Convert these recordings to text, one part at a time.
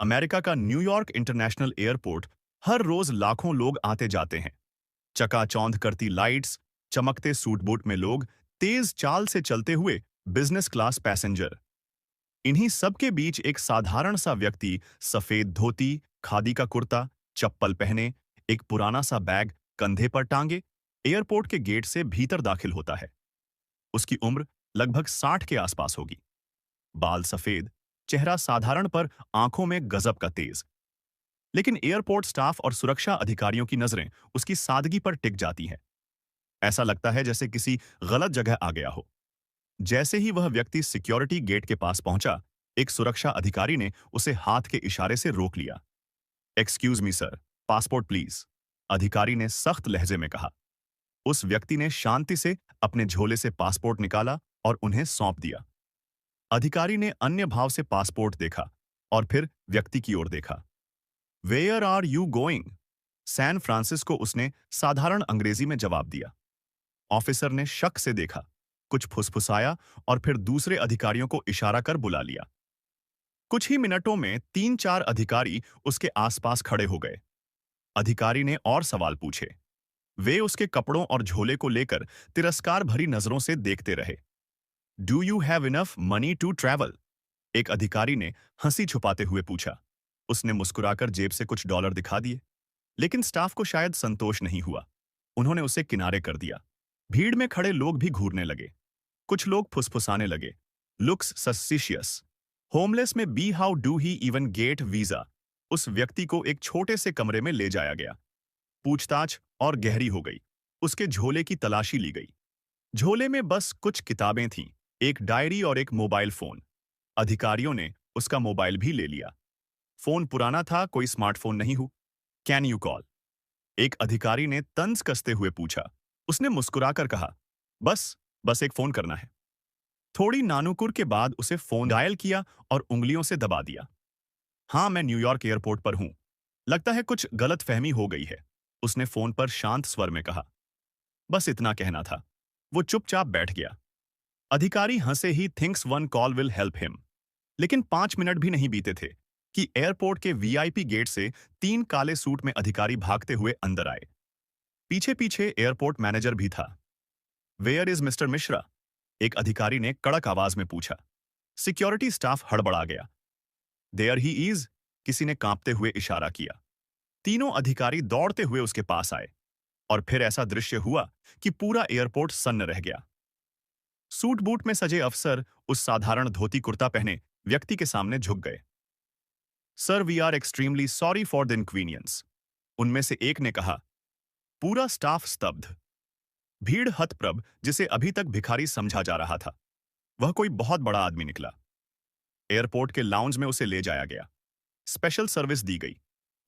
America का New York international airport हर रोज लाखों लोग आते जाते हैं। चकाचौंध करती लाइट्स, चमकते सूट बूट में लोग, तेज चाल से चलते हुए बिजनेस क्लास पैसेंजर। इन्हीं सब के बीच एक साधारण सा व्यक्ति सफेद धोती, खादी का कुर्ता, चप्पल पहने, एक पुराना सा बैग कंधे पर टांगे, एयरपोर्ट के गेट से भीतर दाखिल होता है। उसकी उम्र लगभग 60 के आसपास होगी। बाल सफेद, चेहरा साधारण पर आंखों में गजब का तेज। लेकिन एयरपोर्ट स्टाफ और सुरक्षा अधिकारियों की नजरें उसकी सादगी पर टिक जाती हैं। ऐसा लगता है जैसे किसी गलत जगह आ गया हो। जैसे ही वह व्यक्ति सिक्योरिटी गेट के पास पहुंचा, एक सुरक्षा अधिकारी ने उसे हाथ के इशारे से रोक लिया। Excuse me sir, passport please, अधिकारी ने सख्त लहजे में कहा। उस व्यक्ति ने शांति से अपने झोले से पासपोर्ट निकाला और उन्हें सौंप दिया। अधिकारी ने अन्य भाव से पासपोर्ट देखा और फिर व्यक्ति की ओर देखा। Where are you going? San Francisco, उसने साधारण अंग्रेजी में जवाब दिया। ऑफिसर ने शक से देखा, कुछ फुसफुसाया और फिर दूसरे अधिकारियों को इशारा कर बुला लिया। कुछ ही मिनटों में 3-4 अधिकारी उसके आसपास खड़े हो गए। अधिकारी ने और सवाल पूछे। वे उसके कपड़ों और झोले को लेकर तिरस्कार भरी नजरों से देखते रहे। Do you have enough money to travel? एक अधिकारी ने हंसी छुपाते हुए पूछा। उसने मुस्कुराकर जेब से कुछ डॉलर दिखा दिए, लेकिन स्टाफ को शायद संतोष नहीं हुआ। उन्होंने उसे किनारे कर दिया। भीड़ में खड़े लोग भी घूरने लगे। कुछ लोग फुसफुसाने लगे। Looks suspicious. Homeless maybe how do he even get visa? उस व्यक्ति को एक छोटे से कमरे में ले जाया गया। पूछताछ और गहरी हो गई। उसके झोले की तलाशी ली गई। झोले में बस कुछ किताबें थीं, एक डायरी और एक मोबाइल फोन। अधिकारियों ने उसका मोबाइल भी ले लिया। फोन पुराना था, कोई स्मार्टफोन नहीं हो। Can you call? एक अधिकारी ने तंज कसते हुए पूछा। उसने मुस्कुराकर कहा, बस बस एक फोन करना है। थोड़ी नानुकुर के बाद उसे फोन डायल किया और उंगलियों से दबा दिया। हाँ, मैं न्यूयॉर्क एयरपोर्ट पर हूं। लगता है कुछ गलतफहमी हो गई है, उसने फोन पर शांत स्वर में कहा। बस इतना कहना था। वो चुपचाप बैठ गया। अधिकारी हंसे he thinks one call will help him. लेकिन 5 मिनट भी नहीं बीते थे कि एयरपोर्ट के वीआईपी गेट से 3 काले सूट में अधिकारी भागते हुए अंदर आए। पीछे पीछे एयरपोर्ट मैनेजर भी था। Where is mister Mishra? एक अधिकारी ने कड़क आवाज में पूछा। सिक्योरिटी स्टाफ हड़बड़ा गया। देयर ही इज, किसी ने कांपते हुए इशारा किया। तीनों अधिकारी दौड़ते हुए उसके पास आए और फिर ऐसा दृश्य हुआ कि पूरा एयरपोर्ट सन्न रह गया। सूट बूट में सजे अफसर उस साधारण धोती कुर्ता पहने व्यक्ति के सामने झुक गए। Sir, we are extremely sorry for the inconvenience, उनमें से एक ने कहा। पूरा स्टाफ स्तब्ध। भीड़ हतप्रभ, जिसे अभी तक भिखारी समझा जा रहा था, वह कोई बहुत बड़ा आदमी निकला। एयरपोर्ट के लाउंज में उसे ले जाया गया। स्पेशल सर्विस दी गई।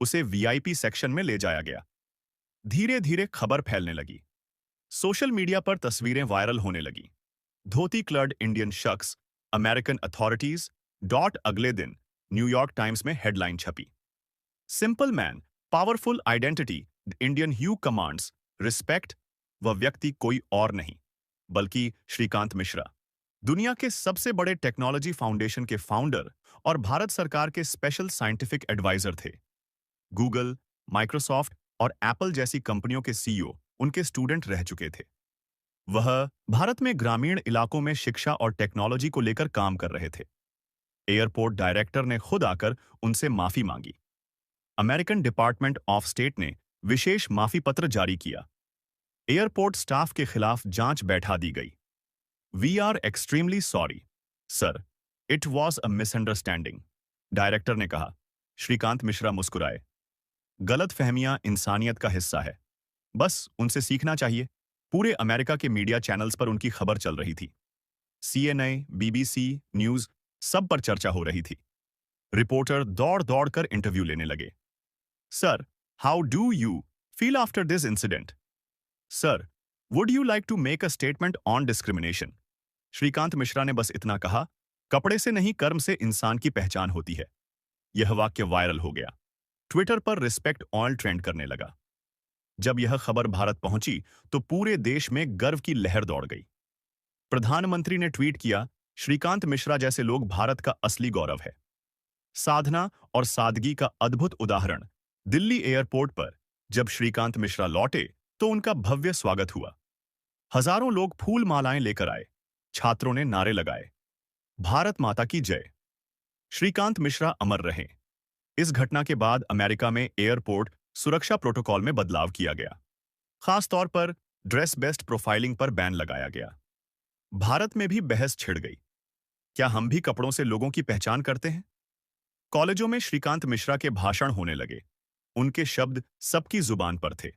उसे वीआईपी सेक्शन में ले जाया गया। धीरे धीरे खबर फैलने लगी। सोशल मीडिया पर तस्वीरें वायरल होने लगी। धोती क्लड इंडियन शख्स, अमेरिकन अथॉरिटीज डॉट, अगले दिन न्यूयॉर्क टाइम्स में हेडलाइन छपी। Simple man, powerful identity, the Indian who commands respect. वह व्यक्ति कोई और नहीं बल्कि श्रीकांत मिश्रा, दुनिया के सबसे बड़े टेक्नोलॉजी फाउंडेशन के फाउंडर और भारत सरकार के स्पेशल साइंटिफिक एडवाइजर थे। गूगल, माइक्रोसॉफ्ट और एप्पल जैसी कंपनियों के सीईओ उनके स्टूडेंट रह चुके थे। वह भारत में ग्रामीण इलाकों में शिक्षा और टेक्नोलॉजी को लेकर काम कर रहे थे। एयरपोर्ट डायरेक्टर ने खुद आकर उनसे माफी मांगी। अमेरिकन डिपार्टमेंट ऑफ स्टेट ने विशेष माफी पत्र जारी किया। एयरपोर्ट स्टाफ के खिलाफ जांच बैठा दी गई। We are extremely sorry sir, it was a misunderstanding, director ने कहा। श्रीकांत मिश्रा मुस्कुराए। गलत फहमियां इंसानियत का हिस्सा है, बस उनसे सीखना चाहिए। पूरे अमेरिका के मीडिया चैनल्स पर उनकी खबर चल रही थी। सीएनए, बीबीसी न्यूज, सब पर चर्चा हो रही थी। रिपोर्टर दौड़ दौड़ कर इंटरव्यू लेने लगे। Sir, how do you feel after this incident? Sir, would you like to make a statement on discrimination? Shrikant Mishra ने बस इतना कहा, कपड़े से नहीं कर्म से इंसान की पहचान होती है। यह वाक्य वायरल हो गया। ट्विटर पर रिस्पेक्ट ऑल ट्रेंड करने लगा। जब यह खबर भारत पहुंची तो पूरे देश में गर्व की लहर दौड़ गई। प्रधानमंत्री ने ट्वीट किया, श्रीकांत मिश्रा जैसे लोग भारत का असली गौरव है। साधना और सादगी का अद्भुत उदाहरण। दिल्ली एयरपोर्ट पर जब श्रीकांत मिश्रा लौटे तो उनका भव्य स्वागत हुआ। हजारों लोग फूल मालाएं लेकर आए। छात्रों ने नारे लगाए, भारत माता की जय। श्रीकांत मिश्रा अमर रहे। इस घटना के बाद अमेरिका में एयरपोर्ट सुरक्षा प्रोटोकॉल में बदलाव किया गया। खास तौर पर ड्रेस बेस्ड प्रोफाइलिंग पर बैन लगाया गया। भारत में भी बहस छिड़ गई, क्या हम भी कपड़ों से लोगों की पहचान करते हैं? कॉलेजों में श्रीकांत मिश्रा के भाषण होने लगे। उनके शब्द सबकी जुबान पर थे।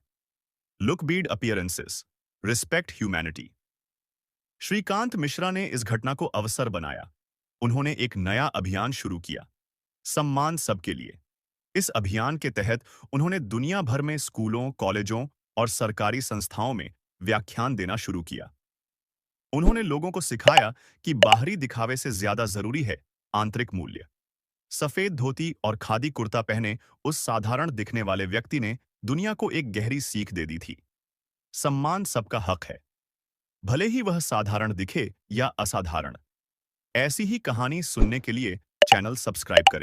Look beyond appearances, respect humanity. Shrikant Mishra ने इस घटना को अवसर बनाया। उन्होंने एक नया अभियान शुरू किया, सम्मान सबके लिए। इस अभियान के तहत उन्होंने दुनिया भर में स्कूलों, कॉलेजों और सरकारी संस्थाओं में व्याख्यान देना शुरू किया। उन्होंने लोगों को सिखाया कि बाहरी दिखावे से ज्यादा जरूरी है आंतरिक मूल्य। सफेद धोती और खादी कुर्ता पहने उस साधारण दिखने वाले व्यक्ति ने दुनिया को एक गहरी सीख दे दी थी। सम्मान सबका हक है, भले ही वह साधारण दिखे या असाधारण। ऐसी ही कहानी सुनने के लिए चैनल सब्सक्राइब करें।